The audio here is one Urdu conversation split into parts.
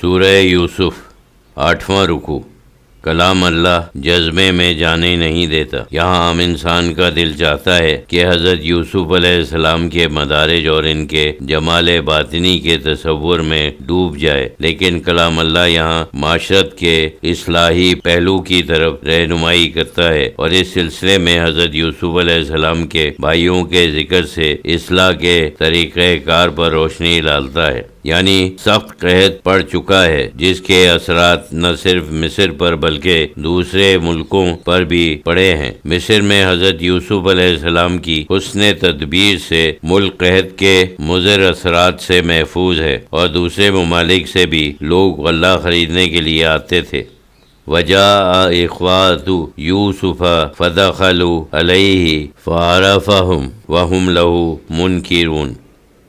سورہ یوسف 8واں رکوع۔ کلام اللہ جذبے میں جانے نہیں دیتا۔ یہاں عام انسان کا دل چاہتا ہے کہ حضرت یوسف علیہ السلام کے مدارج اور ان کے جمال باطنی کے تصور میں ڈوب جائے، لیکن کلام اللہ یہاں معاشرت کے اصلاحی پہلو کی طرف رہنمائی کرتا ہے، اور اس سلسلے میں حضرت یوسف علیہ السلام کے بھائیوں کے ذکر سے اصلاح کے طریقہ کار پر روشنی ڈالتا ہے۔ یعنی سخت قحط پڑ چکا ہے، جس کے اثرات نہ صرف مصر پر بلکہ دوسرے ملکوں پر بھی پڑے ہیں۔ مصر میں حضرت یوسف علیہ السلام کی حسن تدبیر سے ملک قحط کے مضر اثرات سے محفوظ ہے، اور دوسرے ممالک سے بھی لوگ غلہ خریدنے کے لیے آتے تھے۔ وَجَاءَ إِخْوَةُ يُوسُفَ فَدَخَلُوا عَلَيْهِ فَعَرَفَهُمْ وَهُمْ لَهُ مُنْكِرُونَ۔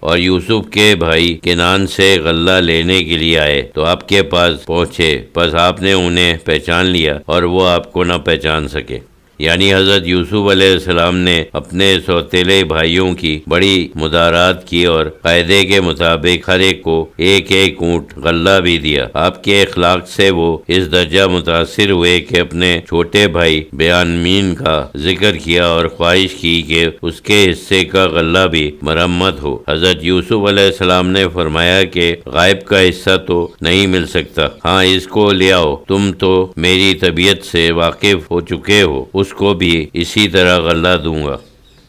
اور یوسف کے بھائی کنعان سے غلہ لینے کے لیے آئے تو آپ کے پاس پہنچے، پس آپ نے انہیں پہچان لیا اور وہ آپ کو نہ پہچان سکے۔ یعنی حضرت یوسف علیہ السلام نے اپنے سوتیلے بھائیوں کی بڑی مدارات کی اور قاعدے کے مطابق ہر ایک کو ایک ایک اونٹ غلہ بھی دیا۔ آپ کے اخلاق سے وہ اس درجہ متاثر ہوئے کہ اپنے چھوٹے بھائی بنیامین کا ذکر کیا اور خواہش کی کہ اس کے حصے کا غلہ بھی مرمت ہو۔ حضرت یوسف علیہ السلام نے فرمایا کہ غائب کا حصہ تو نہیں مل سکتا، ہاں اس کو لے آؤ، تم تو میری طبیعت سے واقف ہو چکے ہو، اس کو بھی اسی طرح غلہ دوں گا۔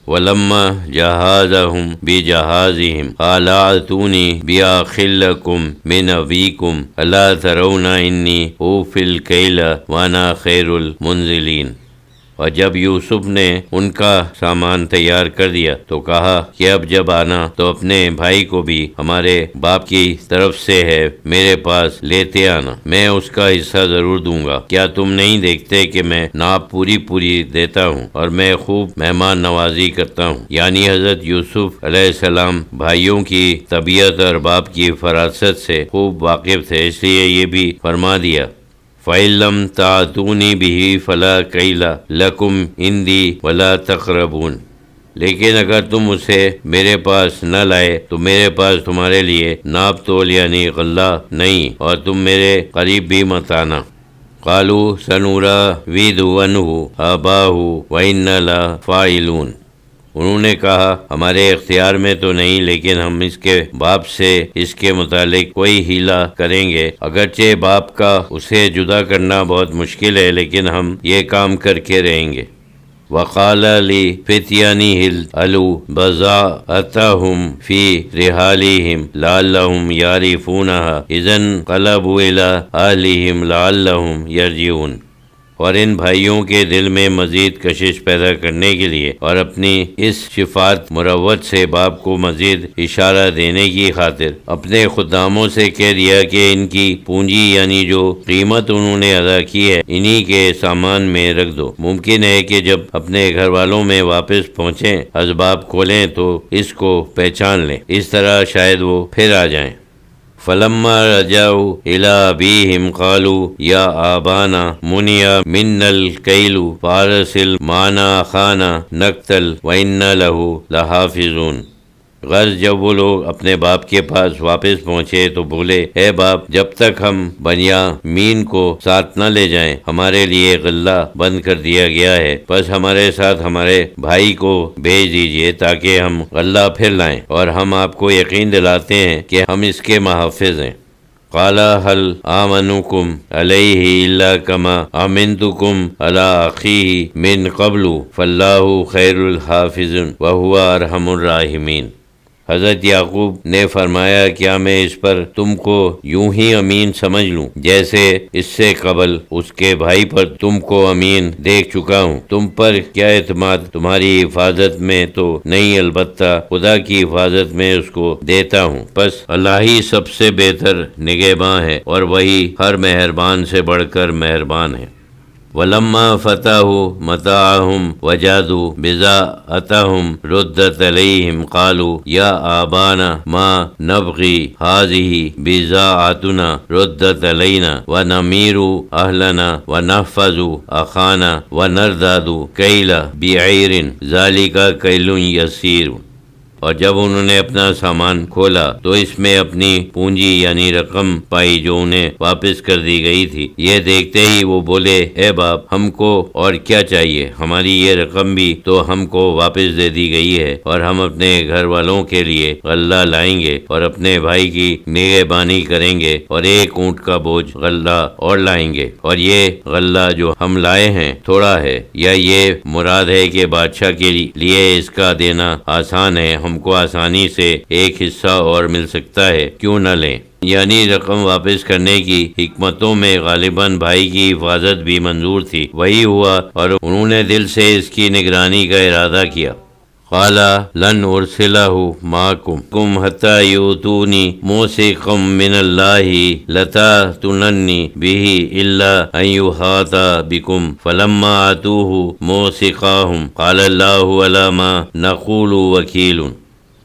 وَلَمَّا جَهَّزَهُم بِجَهَازِهِمْ قَالَ ائْتُونِي بِأَخٍ لَكُم مِّنْ أَبِيكُمْ أَلَا تَرَوْنَ إِنِّي أُوفِي الْكَيْلَ وَأَنَا خَيْرُ الْمُنزِلِينَ۔ اور جب یوسف نے ان کا سامان تیار کر دیا تو کہا کہ اب جب آنا تو اپنے بھائی کو بھی ہمارے باپ کی طرف سے ہے میرے پاس لیتے آنا، میں اس کا حصہ ضرور دوں گا۔ کیا تم نہیں دیکھتے کہ میں ناپ پوری دیتا ہوں اور میں خوب مہمان نوازی کرتا ہوں؟ یعنی حضرت یوسف علیہ السلام بھائیوں کی طبیعت اور باپ کی فراست سے خوب واقف تھے، اس لیے یہ بھی فرما دیا فَإِن لَّمْ تَأْتُونِي بِهِ فَلَا كَيْلَ لَكُمْ عِندِي وَلَا تَقْرَبُونَ۔ لیکن اگر تم اسے میرے پاس نہ لائے تو میرے پاس تمہارے لیے ناپ تول یعنی غلہ نہیں، اور تم میرے قریب بھی مت آنا۔ قَالُوا سَنُرَاوِدُ عَنْهُ أَبَاهُ وَإِنَّا لَفَاعِلُونَ۔ انہوں نے کہا ہمارے اختیار میں تو نہیں، لیکن ہم اس کے باپ سے اس کے متعلق کوئی ہیلہ کریں گے، اگرچہ باپ کا اسے جدا کرنا بہت مشکل ہے، لیکن ہم یہ کام کر کے رہیں گے۔ وَقَالَ لِفِتْيَانِهِ اجْعَلُوا بِضَاعَتَهُمْ فِي رِحَالِهِمْ لَعَلَّهُمْ يَعْرِفُونَهَا إِذَا انقَلَبُوا إِلَىٰ أَهْلِهِمْ لَعَلَّهُمْ يَرْجِعُونَ۔ اور ان بھائیوں کے دل میں مزید کشش پیدا کرنے کے لیے اور اپنی اس شفاعت مروت سے باپ کو مزید اشارہ دینے کی خاطر اپنے خداموں سے کہہ دیا کہ ان کی پونجی یعنی جو قیمت انہوں نے ادا کی ہے انہی کے سامان میں رکھ دو، ممکن ہے کہ جب اپنے گھر والوں میں واپس پہنچیں اسباب کھولیں تو اس کو پہچان لیں، اس طرح شاید وہ پھر آ جائیں۔ فَلَمَّا رَجَعُوا إِلَىٰ أَبِيهِمْ قَالُوا يَا أَبَانَا مُنِعَ مِنَّا الْكَيْلُ فَأَرْسِلْ مَعَنَا أَخَانَا نَكْتَلْ وَإِنَّا لَهُ لَحَافِظُونَ۔ غرض جب وہ لوگ اپنے باپ کے پاس واپس پہنچے تو بولے اے باپ، جب تک ہم بنیامین کو ساتھ نہ لے جائیں ہمارے لیے غلہ بند کر دیا گیا ہے، بس ہمارے ساتھ ہمارے بھائی کو بھیج دیجئے تاکہ ہم غلہ پھر لائیں، اور ہم آپ کو یقین دلاتے ہیں کہ ہم اس کے محافظ ہیں۔ قَالَ هَلْ آمَنُكُمْ عَلَيْهِ إِلَّا كَمَا آمَنْتُكُمْ عَلَىٰ أَخِيهِ مِنْ قَبْلُ فَاللَّهُ خَيْرُ الْحَافِظِينَ وَهُوَ أَرْحَمُ الرَّاحِمِينَ۔ حضرت یعقوب نے فرمایا کیا میں اس پر تم کو یوں ہی امین سمجھ لوں جیسے اس سے قبل اس کے بھائی پر تم کو امین دیکھ چکا ہوں؟ تم پر کیا اعتماد تمہاری حفاظت میں تو نہیں، البتہ خدا کی حفاظت میں اس کو دیتا ہوں، بس اللہ ہی سب سے بہتر نگہباں ہے اور وہی ہر مہربان سے بڑھ کر مہربان ہے۔ وَلَمَّا فَتَحُوا مَتَاعَهُمْ وَجَدُوا بِضَاعَتَهُمْ رُدَّتْ عَلَيْهِمْ قَالُوا يَا أَبَانَا مَا نَبْغِي هَٰذِهِ بِضَاعَتُنَا رُدَّتْ عَلَيْنَا وَنَمِيرُ أَهْلَنَا وَنَحْفَظُ أَخَانَا وَنَرْتَادُ كَيْلَ بِعِيرٍ ذَٰلِكَ كَيْلٌ يَسِيرٌ۔ اور جب انہوں نے اپنا سامان کھولا تو اس میں اپنی پونجی یعنی رقم پائی جو انہیں واپس کر دی گئی تھی۔ یہ دیکھتے ہی وہ بولے، اے باپ، ہم کو اور کیا چاہیے؟ ہماری یہ رقم بھی تو ہم کو واپس دے دی گئی ہے، اور ہم اپنے گھر والوں کے لیے غلہ لائیں گے اور اپنے بھائی کی نگہبانی کریں گے، اور ایک اونٹ کا بوجھ غلہ اور لائیں گے، اور یہ غلہ جو ہم لائے ہیں تھوڑا ہے، یا یہ مراد ہے کہ بادشاہ کے لیے اس کا دینا آسان ہے، ہم کو آسانی سے ایک حصہ اور مل سکتا ہے، کیوں نہ لیں؟ یعنی رقم واپس کرنے کی حکمتوں میں غالباً بھائی کی حفاظت بھی منظور تھی۔ وہی ہوا اور انہوں نے دل سے اس کی نگرانی کا ارادہ کیا۔ قال لن ارسلہ معکم حتی یؤتونی موثقا من اللہ لتأتوننی بہ الا ان یحاط بکم فلما آتوہ موثقاہم قال اللہ علی ما نقول وکیل۔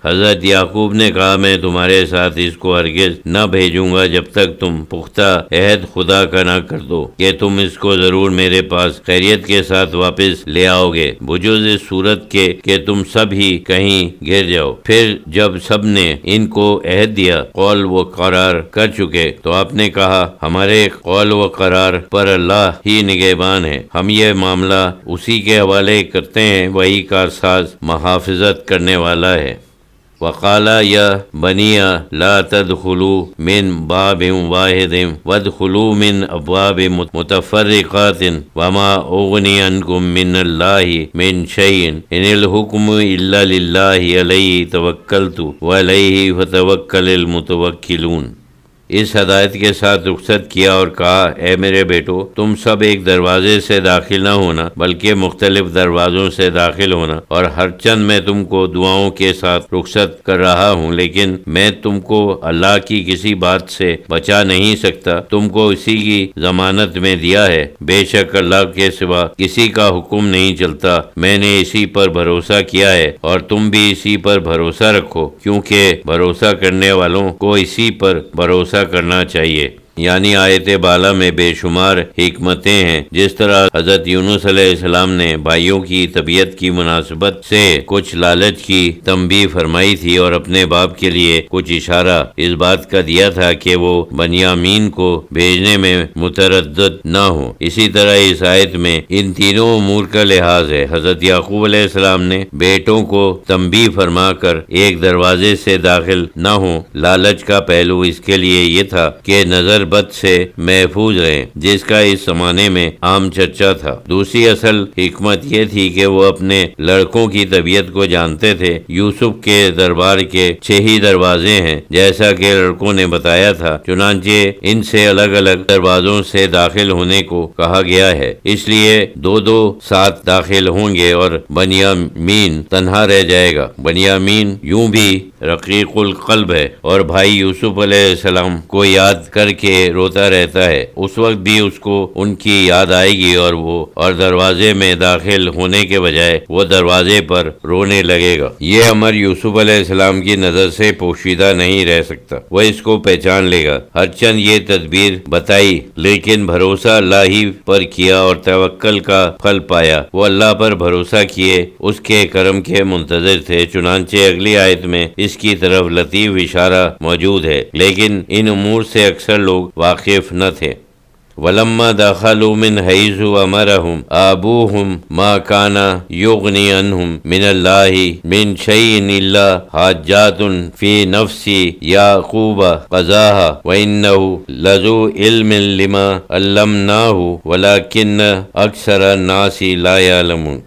حضرت یعقوب نے کہا، میں تمہارے ساتھ اس کو ہرگز نہ بھیجوں گا جب تک تم پختہ عہد خدا کا نہ کر دو کہ تم اس کو ضرور میرے پاس خیریت کے ساتھ واپس لے آؤ گے، بجز اس صورت کے کہ تم سب ہی کہیں گر جاؤ۔ پھر جب سب نے ان کو عہد دیا، قول و قرار کر چکے، تو آپ نے کہا، ہمارے قول و قرار پر اللہ ہی نگہبان ہے، ہم یہ معاملہ اسی کے حوالے کرتے ہیں، وہی کارساز محافظت کرنے والا ہے۔ وقال یا بنی لا تدخلوا من باب واحد وادخلوا من ابواب متفرقات وما اغنی عنکم من اللہ من شیء ان الحکم الا للہ علیہ توکلت وعلیہ فتوکل المتوکلون۔ اس ہدایت کے ساتھ رخصت کیا اور کہا، اے میرے بیٹو، تم سب ایک دروازے سے داخل نہ ہونا بلکہ مختلف دروازوں سے داخل ہونا، اور ہر چند میں تم کو دعاؤں کے ساتھ رخصت کر رہا ہوں، لیکن میں تم کو اللہ کی کسی بات سے بچا نہیں سکتا، تم کو اسی کی ضمانت میں دیا ہے، بے شک اللہ کے سوا کسی کا حکم نہیں چلتا، میں نے اسی پر بھروسہ کیا ہے اور تم بھی اسی پر بھروسہ رکھو، کیونکہ بھروسہ کرنے والوں کو اسی پر بھروسہ کرنا چاہیے۔ یعنی آیت بالا میں بے شمار حکمتیں ہیں۔ جس طرح حضرت یونس علیہ السلام نے بھائیوں کی طبیعت کی مناسبت سے کچھ لالچ کی تنبیہ فرمائی تھی اور اپنے باپ کے لیے کچھ اشارہ اس بات کا دیا تھا کہ وہ بنیامین کو بھیجنے میں متردد نہ ہو، اسی طرح اس آیت میں ان تینوں امور کا لحاظ ہے۔ حضرت یعقوب علیہ السلام نے بیٹوں کو تنبیہ فرما کر ایک دروازے سے داخل نہ ہوں۔ لالچ کا پہلو اس کے لیے یہ تھا کہ نظر بد سے محفوظ رہیں، جس کا اس زمانے میں عام چرچا تھا۔ دوسری اصل حکمت یہ تھی کہ وہ اپنے لڑکوں کی طبیعت کو جانتے تھے۔ یوسف کے دربار کے 6 ہی دروازے ہیں، جیسا کہ لڑکوں نے بتایا تھا، چنانچہ ان سے الگ الگ دروازوں سے داخل ہونے کو کہا گیا ہے، اس لیے 2 ساتھ داخل ہوں گے اور بنیامین تنہا رہ جائے گا۔ بنیامین یوں بھی رقیق القلب ہے اور بھائی یوسف علیہ السلام کو یاد کر کے روتا رہتا ہے، اس وقت بھی اس کو ان کی یاد آئے گی اور دروازے میں داخل ہونے کے بجائے وہ دروازے پر رونے لگے گا۔ یہ امر یوسف علیہ السلام کی نظر سے پوشیدہ نہیں رہ سکتا، وہ اس کو پہچان لے گا۔ ہر چند یہ تدبیر بتائی لیکن بھروسہ اللہ ہی پر کیا اور توکل کا پھل پایا۔ وہ اللہ پر بھروسہ کیے، اس کے کرم کے منتظر تھے، چنانچہ اگلی آیت میں اس کی طرف لطیف اشارہ موجود ہے، لیکن ان امور سے اکثر لوگ واقف نہ تھے۔ وَلَمَّا دَخَلُوا مِنْ حَيْثُ أَمَرَهُمْ أَبُوهُمْ مَا كَانَ يُغْنِي عَنْهُمْ مِنَ اللَّهِ مِنْ شَيْءٍ إِلَّا حَاجَّةٌ فِي نَفْسِ يَعْقُوبَ قَضَاهَا وَإِنَّهُ لَذُو عِلْمٍ لِمَا عَلَّمْنَاهُ وَلَكِنَّ أَكْثَرَ النَّاسِ لَا يَعْلَمُونَ۔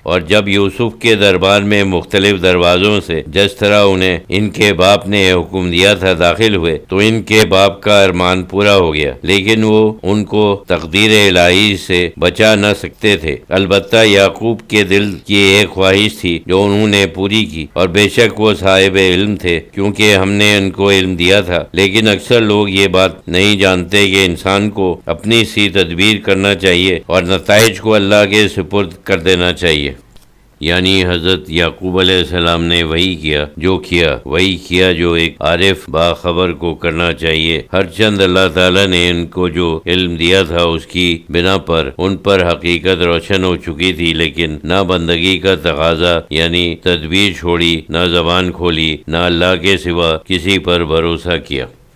اور جب یوسف کے دربار میں مختلف دروازوں سے جس طرح انہیں ان کے باپ نے حکم دیا تھا داخل ہوئے تو ان کے باپ کا ارمان پورا ہو گیا، لیکن وہ ان کو تقدیر الہی سے بچا نہ سکتے تھے۔ البتہ یعقوب کے دل کی ایک خواہش تھی جو انہوں نے پوری کی، اور بے شک وہ صاحب علم تھے کیونکہ ہم نے ان کو علم دیا تھا، لیکن اکثر لوگ یہ بات نہیں جانتے کہ انسان کو اپنی سی تدبیر کرنا چاہیے اور نتائج کو اللہ کے سپرد کر دینا چاہیے۔ یعنی حضرت یعقوب علیہ السلام نے وہی کیا جو ایک عارف باخبر کو کرنا چاہیے۔ ہر چند اللہ تعالیٰ نے ان کو جو علم دیا تھا اس کی بنا پر ان پر حقیقت روشن ہو چکی تھی، لیکن نہ بندگی کا تقاضا یعنی تدبیر چھوڑی، نہ زبان کھولی، نہ اللہ کے سوا کسی پر بھروسہ کیا۔